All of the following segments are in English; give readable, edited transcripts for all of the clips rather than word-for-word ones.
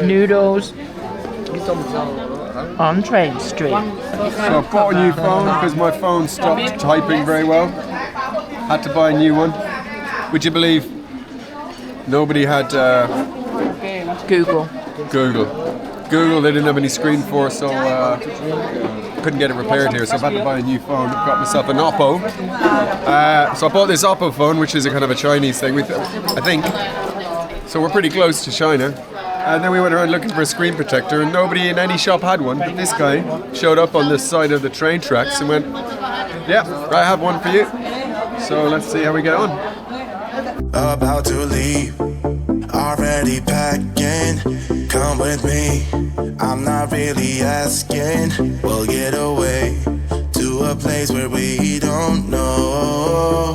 Noodles on Train Street. So I bought a new phone because my phone stopped typing very well. Had to buy a new one. Would you believe nobody had Google. Google, they didn't have any screen for, so couldn't get it repaired here, so I've had to buy a new phone. I've got myself an Oppo. So I bought this Oppo phone, which is a kind of a Chinese thing, I think. So we're pretty close to China. And then we went around looking for a screen protector, and nobody in any shop had one. But this guy showed up on the side of the train tracks and went, "Yeah, I have one for you." So let's see how we get on. About to leave, already packing. Come with me, I'm not really asking. We'll get away to a place where we don't know.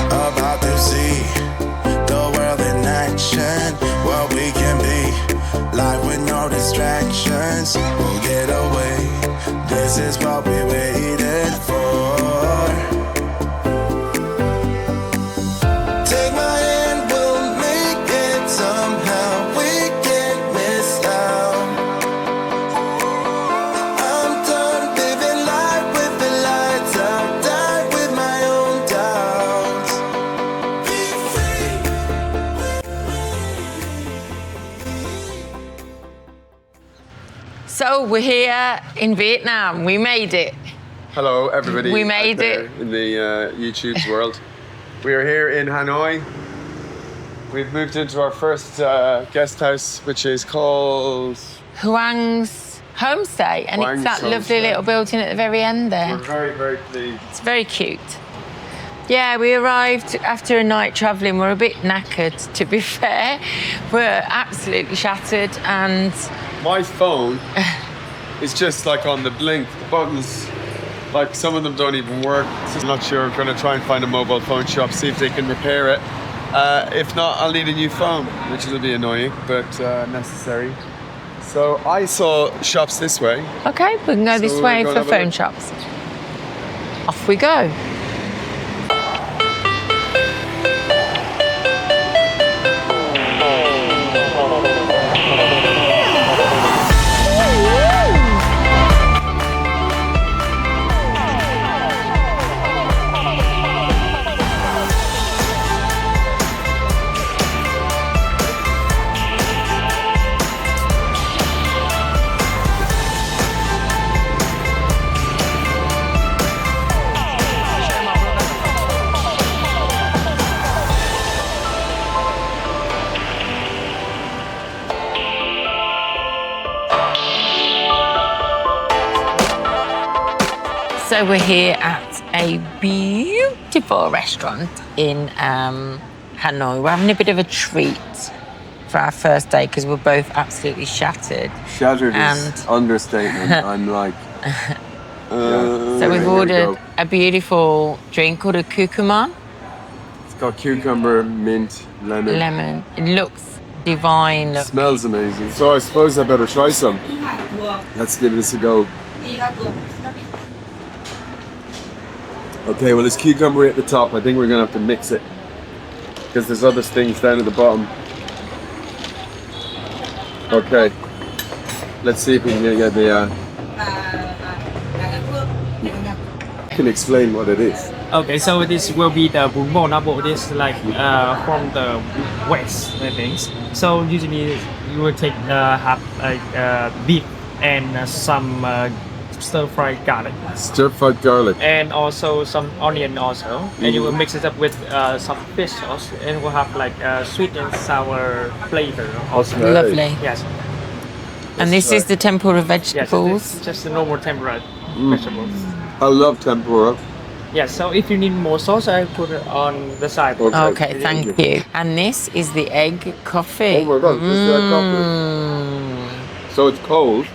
About to see the world in action, what we can be, life with no distractions. We'll get away, this is what we waited for. Take my hand, we'll make it somehow. We can't miss out. I'm done living life with the lights out. Die with my own doubts. Be free with me. So we're here in Vietnam. We made it. Hello, everybody. We made out there it. in the YouTube's world. We are here in Hanoi. We've moved into our first guest house, which is called Huang's Homestay, and Huang's it's that lovely Homestay. little building at the very end there. We're very, very pleased. It's very cute. Yeah, we arrived after a night travelling. We're a bit knackered, to be fair. We're absolutely shattered, and My phone is just like on the blink. The buttons, like some of them don't even work. So I'm not sure. I'm going to try and find a mobile phone shop, see if they can repair it. If not, I'll need a new phone, which will be annoying, but necessary. So I saw shops this way. okay, we can go this So way we're for gonna have a phone look. shops. Off we go. So we're here at a beautiful restaurant in Hanoi. We're having a bit of a treat for our first day because we're both absolutely shattered. Shattered And- is understatement. I'm like. So we've ordered a beautiful drink called a curcuma It's got cucumber, mint, lemon. lemon. It looks divine. Look. Smells amazing. So I suppose I better try some. Let's give this a go. Okay, well there's cucumber at the top. I think we're gonna have to mix it because there's other things down at the bottom. Okay, let's see if we can get the. You can explain what it is. Okay, so this will be the bún bò nabo. This is like from the west, I think. So usually you will take have like beef and some stir-fried garlic, Stir-fried garlic. and also some onion also, and you will mix it up with some fish sauce, and we'll have like sweet and sour flavor also. Okay. Lovely. Yes, And this is the tempura yes, vegetables. it's just the normal tempura vegetables. I love tempura. Yes, so if you need more sauce, I put it on the side. Okay. Okay, thank you. And this is the egg coffee. Oh my god, this is like coffee. So it's cold.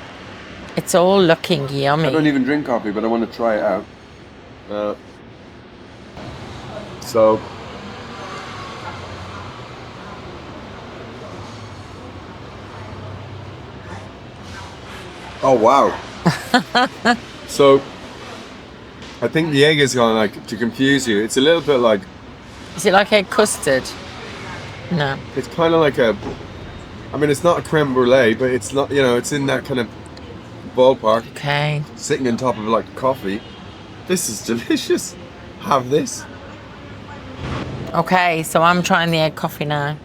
It's all looking I don't yummy. even drink coffee, but I want to try it out. So. Oh wow. So, I think the egg is going to confuse you. It's a little bit like Is it like egg custard? No. It's kind of like it's not a creme brulee, but it's not, it's in that kind of ballpark. Okay. Sitting on top of like coffee. This is delicious. Have this. Okay, so I'm trying the egg coffee now.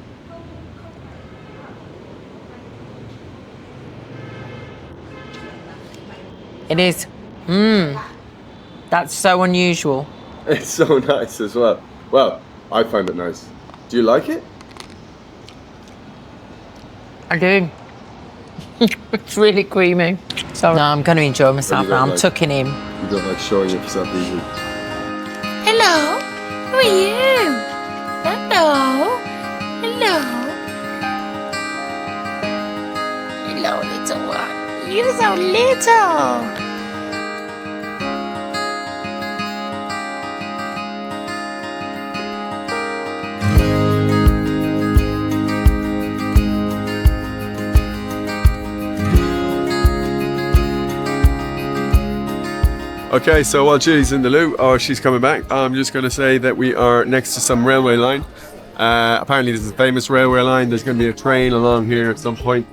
It is. That's so unusual. It's so nice as well. Well, I find it nice. Do you like it? I do. It's really creamy. So no, I'm going to enjoy myself now. I'm tucking in. You don't like showing yourself easily. Hello. Who are you? Hello. Hello. Hello, little one. You're so little. Okay, so while Julie's in the loo, or she's coming back, I'm just going to say that we are next to some railway line. Apparently this is a famous railway line. There's going to be a train along here at some point.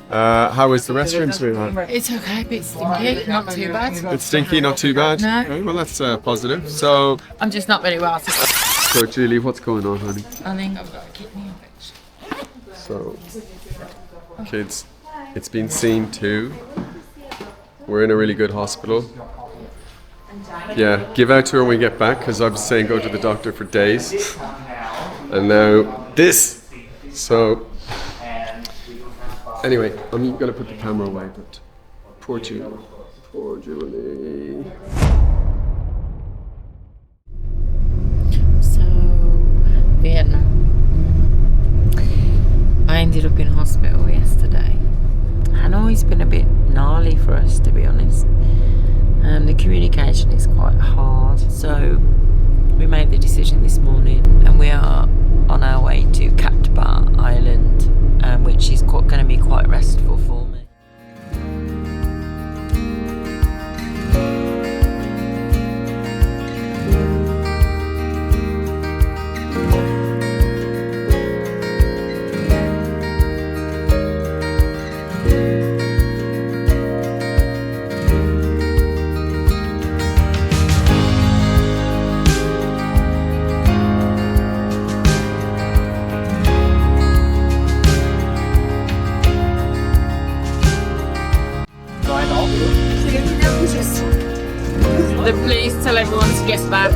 How is the restaurant, sweetheart? It's okay, a bit stinky, not too bad. It's stinky, not too bad? No. Okay, well, that's positive. So, I'm just not very well. so Julie, what's going on, honey? I think I've got a kidney infection. So, kids, it's been seen too. We're in a really good hospital. Yeah, give out to her when we get back, because I was saying go to the doctor for days. And now this. So, anyway, I'm going to put the camera away, but poor Julie. Poor Julie. So, Vietnam. I ended up in hospital yesterday. Hanoi's been a bit gnarly for us, to be honest. The communication is quite hard, so we made the decision this morning and we are on our way to Cat Bar Island, which is going to be quite restful for me. The police tell everyone to get back.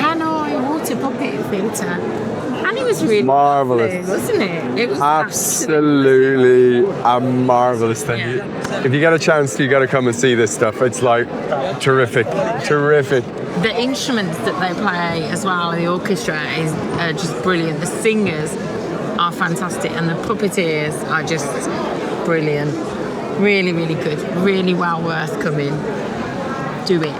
Hanoi water puppet filter. And it was really Marvellous. lovely, wasn't it? It was Absolutely a marvelous thing. Yeah. If you get a chance, you got to come and see this stuff. It's like terrific, terrific. The instruments that they play as well, the orchestra is just brilliant. The singers are fantastic and the puppeteers are just brilliant. Really, really good. Really well worth coming. Do it.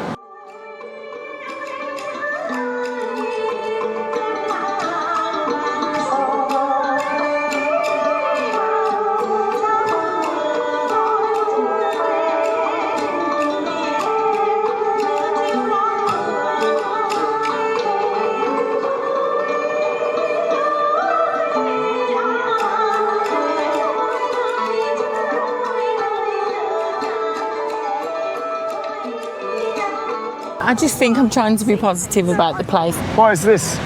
I just think I'm trying to be positive about the place. What is this?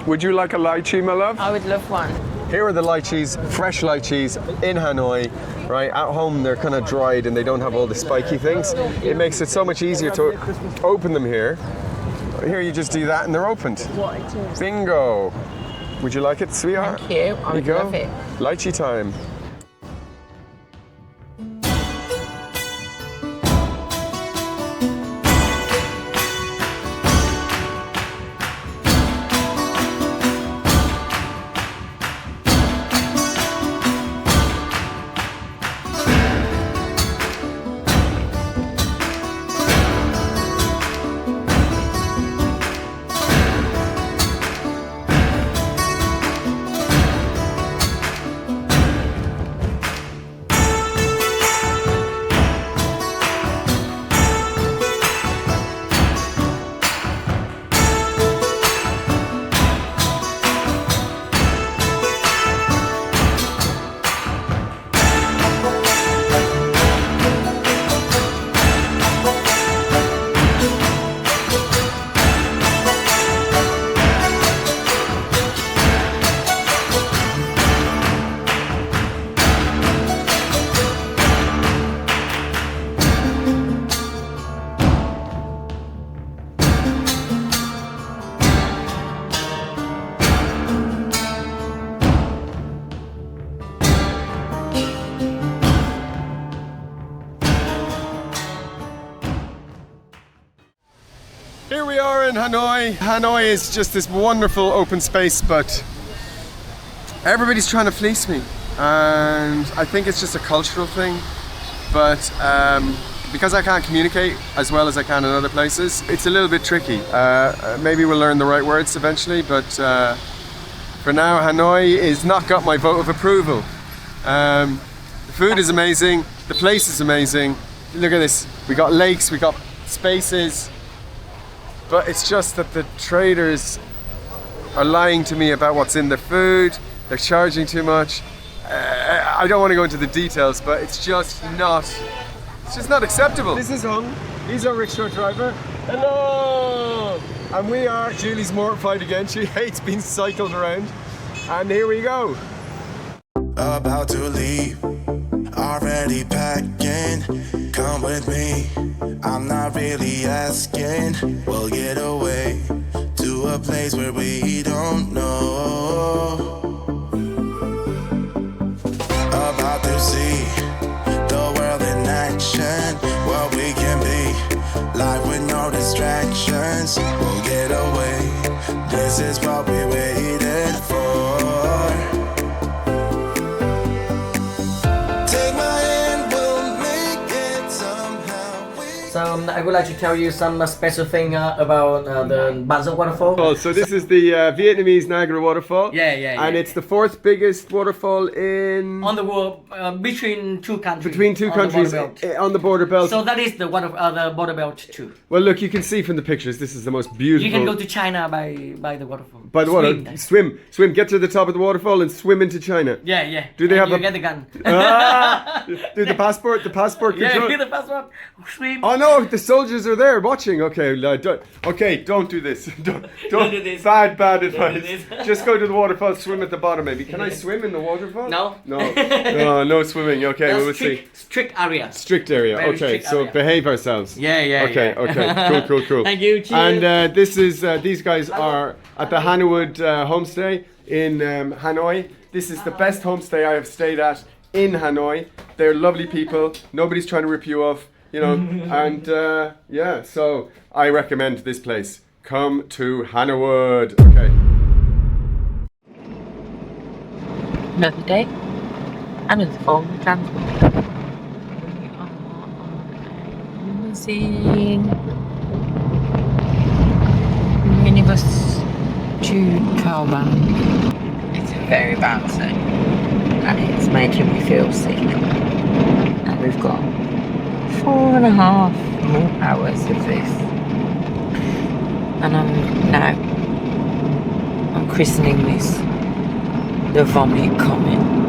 Would you like a lychee, my love? I would love one. Here are the lychees, fresh lychees in Hanoi. right? At home, they're kind of dried and they don't have all the spiky things. It makes it so much easier to open them here. Here you just do that and they're opened. Bingo. Would you like it, sweetheart? Thank you. I would love it. Lychee time. Here we are in Hanoi. Hanoi is just this wonderful open space, but everybody's trying to fleece me. And I think it's just a cultural thing. But because I can't communicate as well as I can in other places, it's a little bit tricky. Maybe we'll learn the right words eventually, but for now, Hanoi is not got my vote of approval. The food is amazing, the place is amazing. Look at this, we got lakes, we got spaces. But it's just that the traders are lying to me about what's in their food. They're charging too much. I don't want to go into the details, but it's just not acceptable. This is Huang. He's our rickshaw driver. Hello! And we are, Julie's mortified again. She hates being cycled around. And here we go. About to leave, already packing. Come with me, I'm not really asking. We'll get away to a place where we don't know. About to see the world in action, what we can be, life with no distractions. We'll get away, this is what we waited for. I would like to tell you some special thing about the Gioc Waterfall. Oh, so this is the Vietnamese Niagara Waterfall. Yeah. And it's the 4th biggest waterfall in... On the world, between two countries. Between two countries on the border belt. So that is the the border belt too. Well, look, you can see from the pictures, this is the most beautiful... You can go to China by the waterfall. By the water, swim, get to the top of the waterfall and swim into China. Yeah. Do they have get the gun. Do the passport control? Yeah, get the passport, swim. Oh no, the soldiers are there watching. Okay, don't do this. Don't do this. Bad advice. do this. Just go to the waterfall, swim at the bottom maybe. Can I swim in the waterfall? No. No swimming. Okay, we'll see. Strict area. Strict area. Very okay, strict so area. behave ourselves. Yeah. Okay. Cool. Thank you. Cheers. And this is these guys are at the Hanoi Homestay in Hanoi. This is the best homestay I have stayed at in Hanoi. They're lovely people. Nobody's trying to rip you off, you know. And yeah, so I recommend this place. Come to Hanoi. Okay. Another day, another form of transport. Limousine, minibus to caravan. It's very bouncy and it's making me feel sick. And we've got 4.5 more hours of this. And I'm christening this the vomit comment.